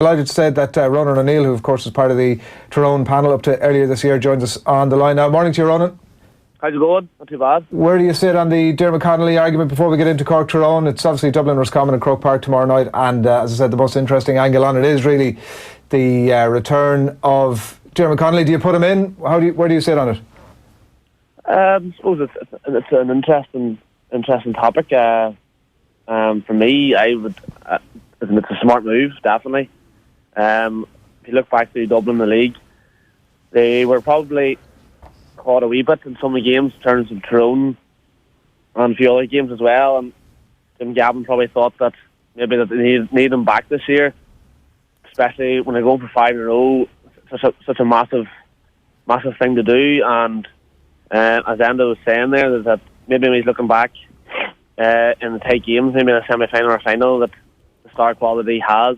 Delighted to say that Ronan O'Neill, who of course is part of the Tyrone panel up to earlier this year, joins us on the line now. Morning to you, Ronan. How's it going? Not too bad. Where do you sit on the Diarmuid Connolly argument before we get into Cork Tyrone? It's obviously Dublin Roscommon and Croke Park tomorrow night, and as I said, the most interesting angle on it is really the return of Diarmuid Connolly. Do you put him in? Where do you sit on it? I suppose it's an interesting topic. For me, I would. It's a smart move, definitely. If you look back to Dublin, the league, they were probably caught a wee bit in some of the games, in terms of Tyrone and a few other games as well. And Jim Gavin probably thought that maybe that they need them back this year, especially when they're going for 5 in a row. Such a massive thing to do. And as Enda was saying there, that maybe when he's looking back in the tight games, maybe in a semi-final or final, that the star quality he has,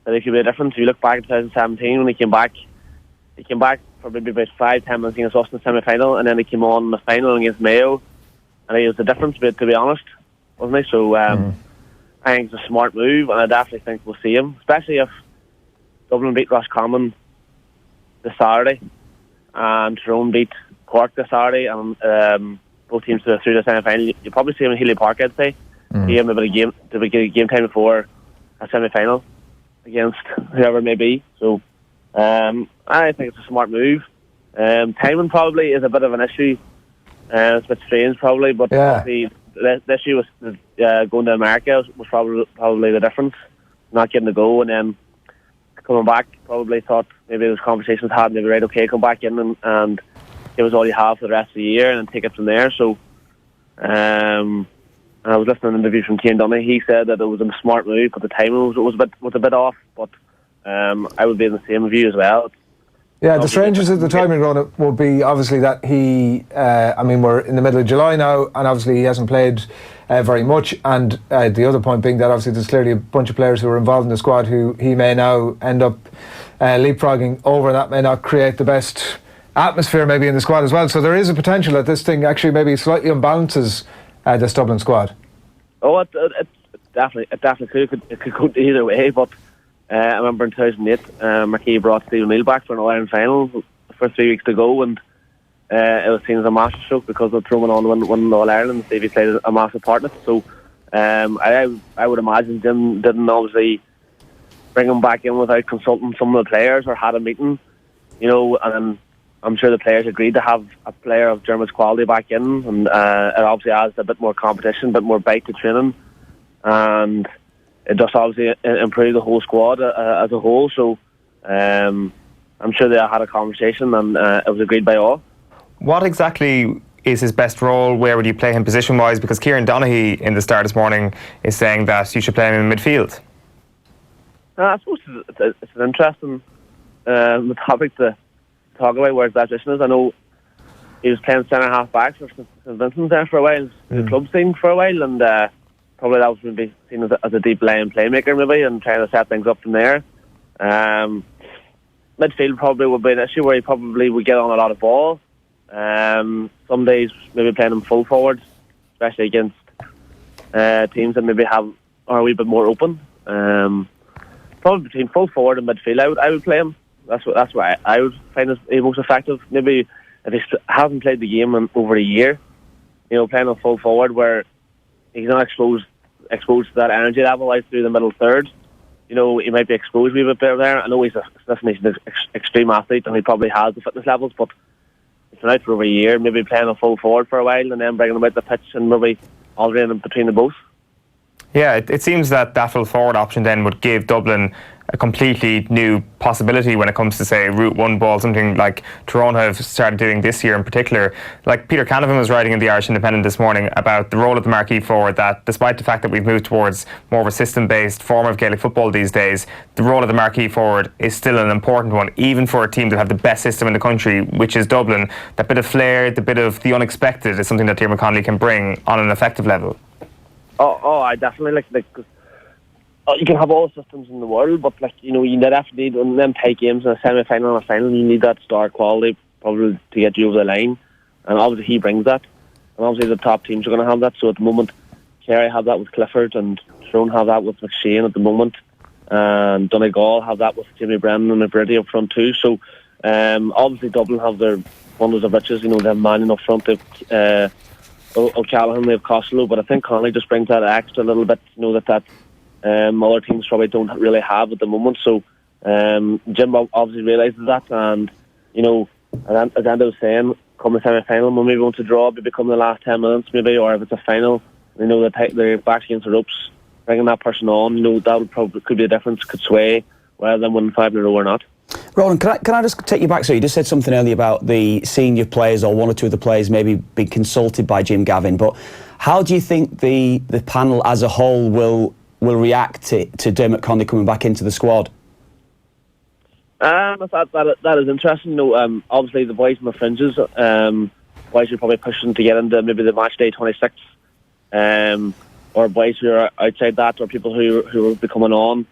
that it could be a difference. If you look back in 2017 when he came back for maybe about 5-10 minutes against us in the semi-final, and then he came on in the final against Mayo, and he was the difference, to be honest, wasn't he? So I think it's a smart move, and I definitely think we'll see him, especially if Dublin beat Roscommon this Saturday and Tyrone beat Cork this Saturday, and both teams are through the semi-final. You'll probably see him in Healy Park, I'd say. See him a game time before a semi-final against whoever it may be. So I think it's a smart move. Timing probably is a bit of an issue. It's a bit strange probably, but the issue was going to America was probably the difference. Not getting to go, and then coming back, probably thought maybe those conversations had maybe right, okay, come back in and give us all you have for the rest of the year and then take it from there. So I was listening to an interview from Cian Dunne. He said that it was a smart move, but the timing was a bit off. But I would be in the same view as well. Yeah, the strangest of the timing, Ronan, will be obviously that he, we're in the middle of July now, and obviously he hasn't played very much, and the other point being that obviously there's clearly a bunch of players who are involved in the squad who he may now end up leapfrogging over, and that may not create the best atmosphere maybe in the squad as well. So there is a potential that this thing actually maybe slightly unbalances this Dublin squad. Oh, it definitely could go either way, but I remember in 2008 marquee brought Stephen O'Neill back for an All-Ireland final for 3 weeks to go, and it was seen as a massive stroke because of Tyrone on winning All-Ireland. Stevie played a massive part in it. So I would imagine Jim didn't obviously bring him back in without consulting some of the players or had a meeting, and I'm sure the players agreed to have a player of Diarmuid's quality back in, and it obviously adds a bit more competition, a bit more bite to training, and it does obviously improve the whole squad as a whole. So I'm sure they had a conversation, and it was agreed by all. What exactly is his best role? Where would you play him position-wise? Because Kieran Donaghy in the start this morning is saying that you should play him in midfield. I suppose it's an interesting topic to talk about where his best position is. I know he was playing centre half back for St Vincent's there for a while, the club scene for a while, and probably that was maybe seen as a deep line playmaker maybe, and trying to set things up from there. Midfield probably would be an issue where he probably would get on a lot of ball. Some days maybe playing him full forward, especially against teams that maybe are a wee bit more open. Probably between full forward and midfield I would play him. That's what I would find as most effective. Maybe if he hasn't played the game in over a year, playing on full forward where he's not exposed to that energy level out through the middle third. He might be exposed a wee bit better there. I know he's an extreme athlete and he probably has the fitness levels, but he's been out for over a year. Maybe playing on full forward for a while and then bringing him out the pitch and maybe alternating between the both. Yeah, it seems that full forward option then would give Dublin a completely new possibility when it comes to, say, route one ball, something like Tyrone have started doing this year in particular. Like Peter Canavan was writing in the Irish Independent this morning about the role of the marquee forward, that despite the fact that we've moved towards more of a system-based form of Gaelic football these days, the role of the marquee forward is still an important one, even for a team that have the best system in the country, which is Dublin. That bit of flair, the bit of the unexpected is something that Diarmuid Connolly can bring on an effective level. I definitely like you can have all the systems in the world, but you definitely need in them tight games in a semi-final and a final. You need that star quality probably to get you over the line, and obviously he brings that. And obviously the top teams are going to have that. So at the moment, Kerry have that with Clifford, and Tyrone have that with McShane at the moment. and Donegal have that with Jimmy Brennan and McBrady up front too. So obviously Dublin have their bundles of riches. You know, they have Mannion up front, they've O'Callaghan, they have Costello, but I think Connolly just brings that extra little bit, you know, that other teams probably don't really have at the moment. So Jim obviously realises that, and you know, as Andy was saying, come the semi-final, we'll maybe want to draw, maybe come the last 10 minutes maybe, or if it's a final, you know, they're back against the ropes, bringing that person on, you know, that would probably could be a difference, could sway whether them winning 5 in a row or not. Ronan, can I just take you back? So you just said something earlier about the senior players, or one or two of the players maybe being consulted by Jim Gavin, but how do you think the panel as a whole will react to Diarmuid Connolly coming back into the squad? I thought that is interesting. You know, obviously the boys in the fringes, boys who are probably pushing to get into maybe the match day 26, or boys who are outside that, or people who will be coming on,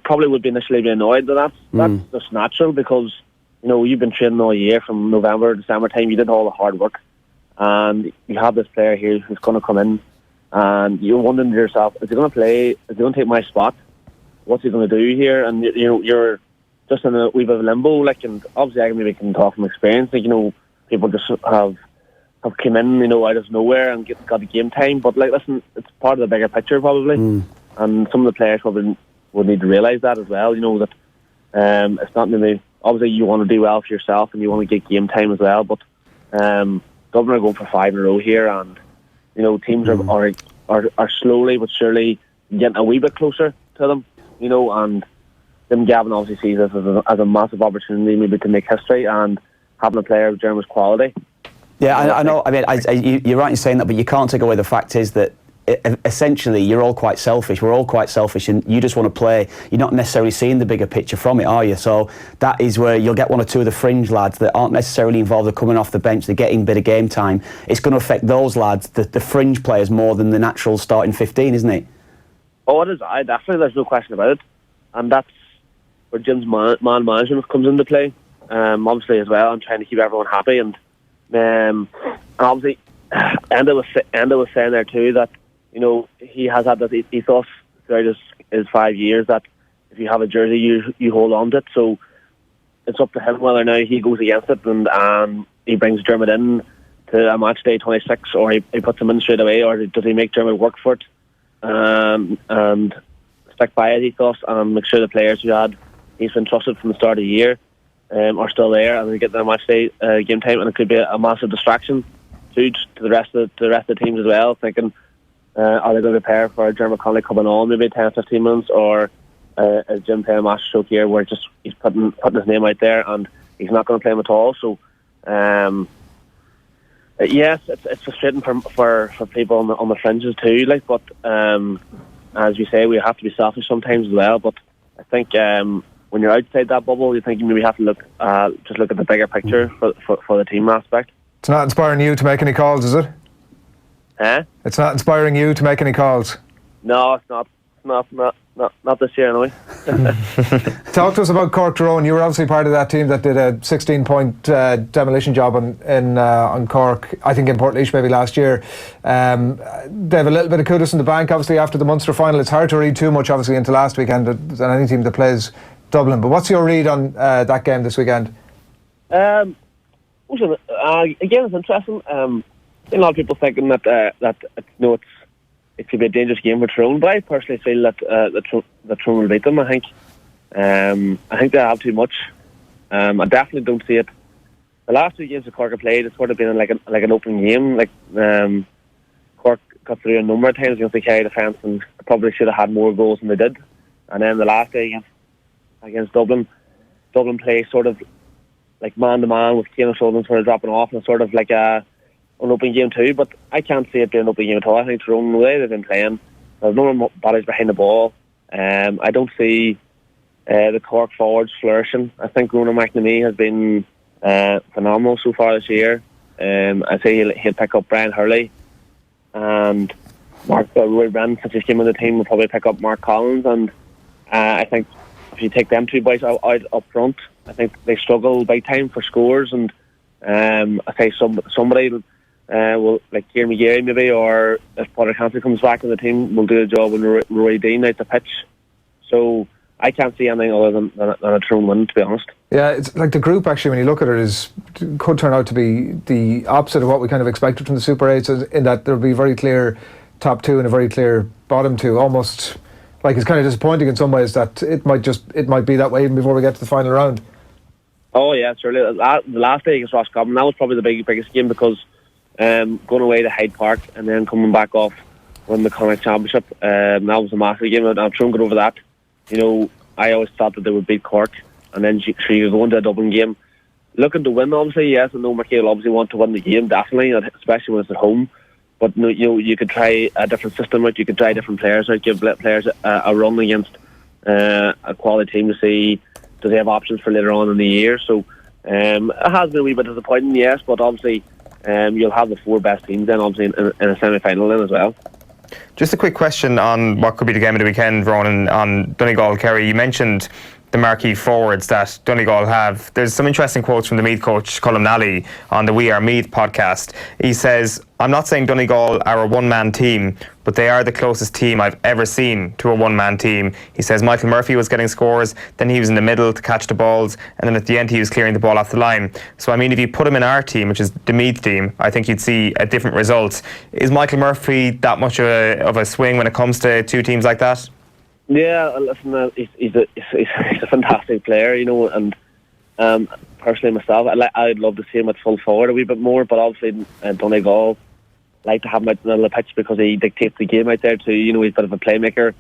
probably would be initially be annoyed with that. That's just natural, because you know, you've been training all year from November, December time. You did all the hard work, and you have this player here who's going to come in, and you're wondering to yourself, is he going to play? Is he going to take my spot? What's he going to do here? And you know, you're just in a wee bit of limbo, like, and obviously I maybe can talk from experience. Like, you know, people just have come in, you know, out of nowhere and got the game time. But like, listen, it's part of the bigger picture probably, and some of the players probably would need to realise that as well. You know, that it's not maybe, obviously you want to do well for yourself and you want to get game time as well. But Dublin are going for 5 in a row here, and you know, teams are slowly but surely getting a wee bit closer to them. You know, and Jim Gavin obviously sees this as a massive opportunity maybe to make history, and having a player of Diarmuid's quality. Yeah, I know. I mean, you're right in saying that, but you can't take away the fact is that essentially you're all quite selfish. We're all quite selfish, and you just want to play. You're not necessarily seeing the bigger picture from it, are you? So that is where you'll get one or two of the fringe lads that aren't necessarily involved. They're coming off the bench. They're getting a bit of game time. It's going to affect those lads, the fringe players, more than the natural starting 15, isn't it? Oh, it is. Definitely. There's no question about it, and that's where Jim's man management comes into play. Obviously as well, and trying to keep everyone happy, and obviously Enda was saying there too that, you know, he has had that ethos throughout his 5 years that if you have a jersey, you hold on to it. So it's up to him whether or not he goes against it, and he brings Diarmuid in to a match day 26, or he puts him in straight away, or does he make Diarmuid work for it, and stick by his ethos and make sure the players he's been trusted from the start of the year are still there, and they get their match day game time, and it could be a massive distraction to the rest of the teams as well, thinking are they going to prepare for Diarmuid Connolly coming on maybe 10-15 minutes, or is Jim playing a master stroke here where he's putting his name out there and he's not going to play him at all. So yes, it's frustrating for people on the fringes too, like, but as we say, we have to be selfish sometimes as well. But I think when you're outside that bubble, you think you maybe have to look at the bigger picture for the team aspect. It's not inspiring you to make any calls, is it? It's not inspiring you to make any calls? No, it's not. Not this year, anyway. Talk to us about Cork Tyrone. You were obviously part of that team that did a 16-point demolition job on Cork, I think in Portlaoise maybe last year. They have a little bit of kudos in the bank, obviously, after the Munster final. It's hard to read too much, obviously, into last weekend than any team that plays Dublin. But what's your read on that game this weekend? Again, it's interesting. A lot of people thinking that it could be a dangerous game for Tyrone, but I personally feel that Tyrone will beat them. I think they have too much. I definitely don't see it. The last 2 games that Cork have played, it's sort of been like an open game. Like Cork got through a number of times against the Kerry defence and probably should have had more goals than they did. And then the last day against Dublin play sort of like man to man with Kane O'Sullivan sort of dropping off, and sort of like an open game too. But I can't see it being an open game at all. I think Tyrone, the way they've been playing, there's no more bodies behind the ball. I don't see the Cork forwards flourishing. I think Ronan McNamee has been phenomenal so far this year. I say he'll pick up Brian Hurley, and Roy Brennan, since he came in the team, will probably pick up Mark Collins. And I think if you take them two boys out up front, I think they struggle big time for scores. And I say somebody will, like Kieran McGarry maybe, or if Potter County comes back in the team, will do a job with Roy Dean out the pitch. So I can't see anything other than a Tyrone win, to be honest. Yeah, it's like the group actually, when you look at it, could turn out to be the opposite of what we kind of expected from the Super 8s, in that there'll be very clear top two and a very clear bottom two. Almost like it's kind of disappointing in some ways that it might be that way even before we get to the final round. Oh yeah, surely. The last day against Roscommon, that was probably the biggest game, because going away to Hyde Park and then coming back off winning the Connacht Championship, that was a massive game. I'm trying to get over that. You know, I always thought that they would beat Cork, and then you go into a Dublin game looking to win, obviously, yes. I know Marquee will obviously want to win the game, definitely, especially when it's at home. But you could try a different system out, you could try different players out, give players a run against a quality team to see do they have options for later on in the year. So it has been a wee bit disappointing, yes, but obviously you'll have the four best teams then, obviously, in a semi-final then as well. Just a quick question on what could be the game of the weekend, Ronan, on Donegal Kerry. You mentioned the marquee forwards that Donegal have. There's some interesting quotes from the Meath coach, Colm Nally, on the We Are Meath podcast. He says, "I'm not saying Donegal are a one-man team, but they are the closest team I've ever seen to a one-man team." He says Michael Murphy was getting scores, then he was in the middle to catch the balls, and then at the end he was clearing the ball off the line. So I mean, if you put him in our team, which is the Meath team, I think you'd see a different result. Is Michael Murphy that much of a swing when it comes to two teams like that? Yeah, listen, he's a fantastic player, you know, and personally myself, I'd love to see him at full forward a wee bit more, but obviously Donegal like to have him out in the middle of the pitch because he dictates the game out there too. You know, he's a bit of a playmaker.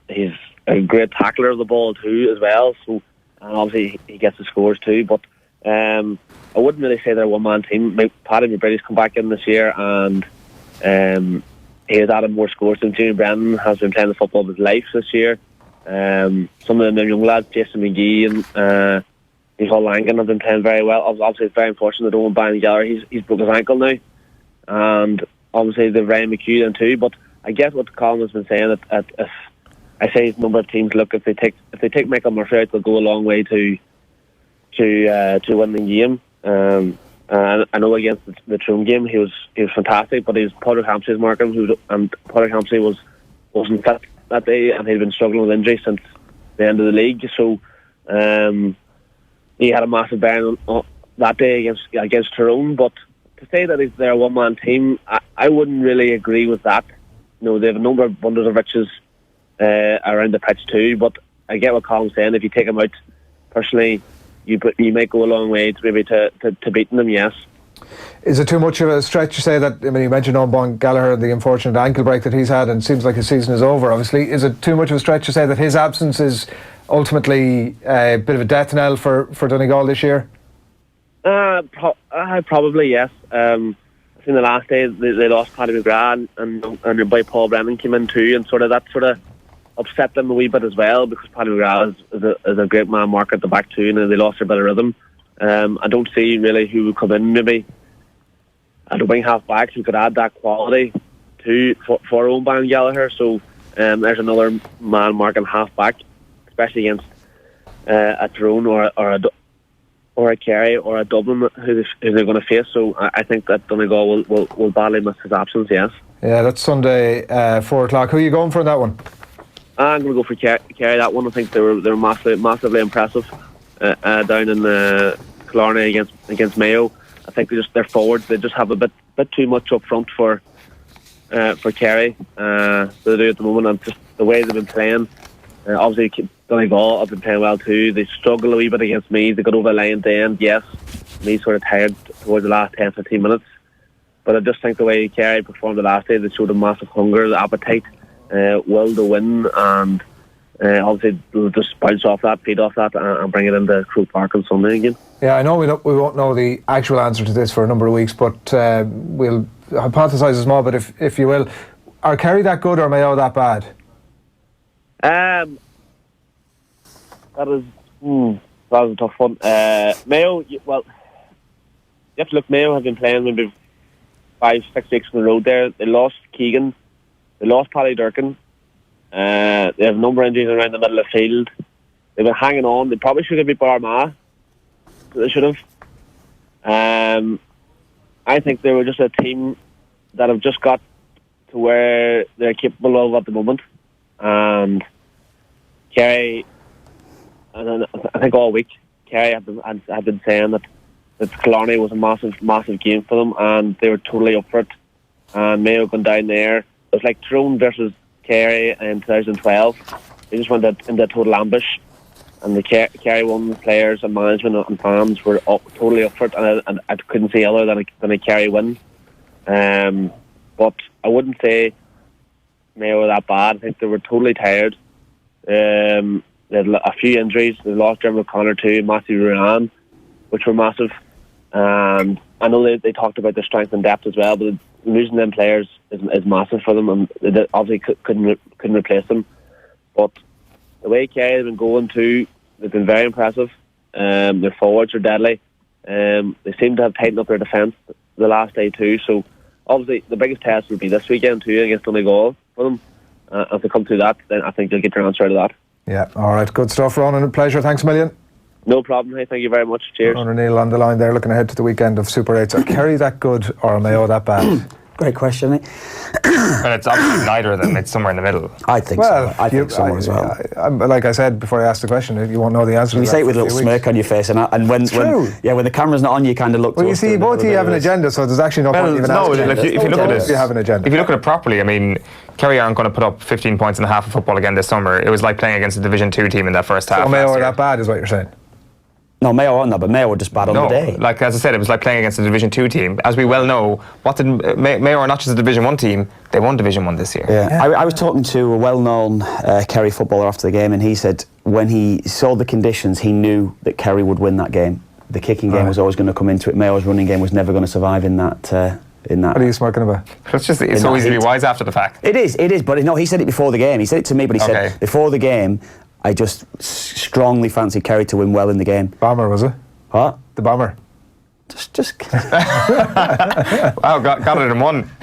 He's a great tackler of the ball too as well. So, and obviously he gets the scores too. But I wouldn't really say they're a one-man team. Paddy McBridy's come back in this year, and he has added more scores than Jimmy Brennan has been playing the football of his life this year. Some of the young lads, Jason McGee and Michael Langan, have been playing very well. Obviously, it's very unfortunate that Owen Bannon-Gallagher, he's broke his ankle now. And obviously, the Ryan McHugh then too. But I guess what Colin has been saying, that if I say a number of teams, look, if they take Michael Murphy out, they'll go a long way to win the game. I know against the Tyrone game he was fantastic, but he was Padraig Hampsey's marking, and Padraig Hampsey wasn't fit that day, and he'd been struggling with injury since the end of the league. So he had a massive bearing on that day against Tyrone. But to say that they're a one-man team, I wouldn't really agree with that. You know, they have a number of wonders of riches around the pitch too. But I get what Colin's saying. If you take them out, personally, you might go a long way to maybe to beating them, yes. Is it too much of a stretch to say that, I mean, you mentioned Owen Gallagher and the unfortunate ankle break that he's had, and it seems like his season is over, obviously. Is it too much of a stretch to say that his absence is ultimately a bit of a death knell for Donegal this year? Probably, yes. I think the last day they lost Paddy McGrath, and your boy Paul Brennan came in too, and that upset them a wee bit as well, because Paddy McGrath is a great man marker at the back too, and they lost their bit of rhythm. I don't see really who would come in maybe at the wing half back who could add that quality for Owen Bannon-Gallagher. So there's another man marking half back, especially against a Tyrone or a Kerry or a Dublin who they're going to face. So I think that Donegal will badly miss his absence, yes. Yeah, that's Sunday 4 o'clock. Who are you going for in that one? I'm going to go for Kerry that one. I think they were massively impressive down in Killarney against Mayo. I think their forwards, they just have a bit too much up front for Kerry. They do at the moment, and just the way they've been playing. Obviously, Donegal have been playing well too. They struggle a wee bit against Meath. They got over the line at the end, yes. Meath sort of tired towards the last 10-15 minutes. But I just think the way Kerry performed the last day, they showed a massive hunger, the appetite, will to win, and obviously they'll just bounce off that, feed off that, and bring it into Croke Park on Sunday again. Yeah, I know we won't know the actual answer to this for a number of weeks, but we'll hypothesise a small bit, if you will. Are Kerry that good or Mayo that bad? That is a tough one. Mayo, well, you have to look. Mayo have been playing maybe 5-6 weeks in a row there. They lost Keegan, they lost Paddy Durkin. They have a number of injuries around the middle of the field. They've been hanging on. They probably should have beat Armagh. They should have. I think they were just a team that have just got to where they're capable of at the moment, and Kerry, and then I think all week Kerry had been saying that Connolly was a massive game for them, and they were totally up for it. And Mayo going down there, it was like Tyrone versus Kerry in 2012. They just went into a total ambush, and the Kerry one players and management and fans were totally up for it, and I couldn't see other than a Kerry win. But I wouldn't say Mayo were that bad. I think they were totally tired. They had a few injuries. They lost Diarmuid Connolly too, Matthew Ronan, which were massive. And I know they talked about their strength and depth as well, but losing them players is massive for them, and they obviously couldn't replace them. But the way Kerry have been going too, they've been very impressive. Their forwards are deadly. They seem to have tightened up their defence the last day too. So obviously the biggest test will be this weekend too against Donegal for them. If they come through that, then I think they'll get their answer out of that. Yeah, all right, good stuff, Ronan. A pleasure. Thanks a million. No problem. Hey, thank you very much. Cheers. Ronan O'Neill on the line there, looking ahead to the weekend of Super 8s. Are Kerry that good or are Mayo that bad? Great question. Well, it's obviously neither of them. It's somewhere in the middle. I think so. I think somewhere as well. Like I said before I asked the question, you won't know the answer. You say it with a little smirk on your face, and when the camera's not on, you kind of look. Well, you see, both of you have an agenda, so there's actually no point even asking. Like, if you look at it, you have an agenda. If you look at it properly, I mean, Kerry aren't going to put up 15 points and a half of football again this summer. It was like playing against a Division 2 team in that first half. So Mayo are that bad, is what you're saying? No, Mayo aren't that, but Mayo were just bad on the day. Like as I said, it was like playing against a Division 2 team. As we well know, Mayo are not just a Division 1 team, they won Division 1 this year. Yeah. I was talking to a well-known Kerry footballer after the game, and he said when he saw the conditions, he knew that Kerry would win that game. The kicking game was always going to come into it. Mayo's running game was never going to survive in that. What are you smirking about? It's so easy to be wise after the fact. It is, but no, he said it before the game. He said it to me, but he said before the game, I just strongly fancied Kerry to win well in the game. Bomber, was it? What? The bomber. Just Wow, got it in one.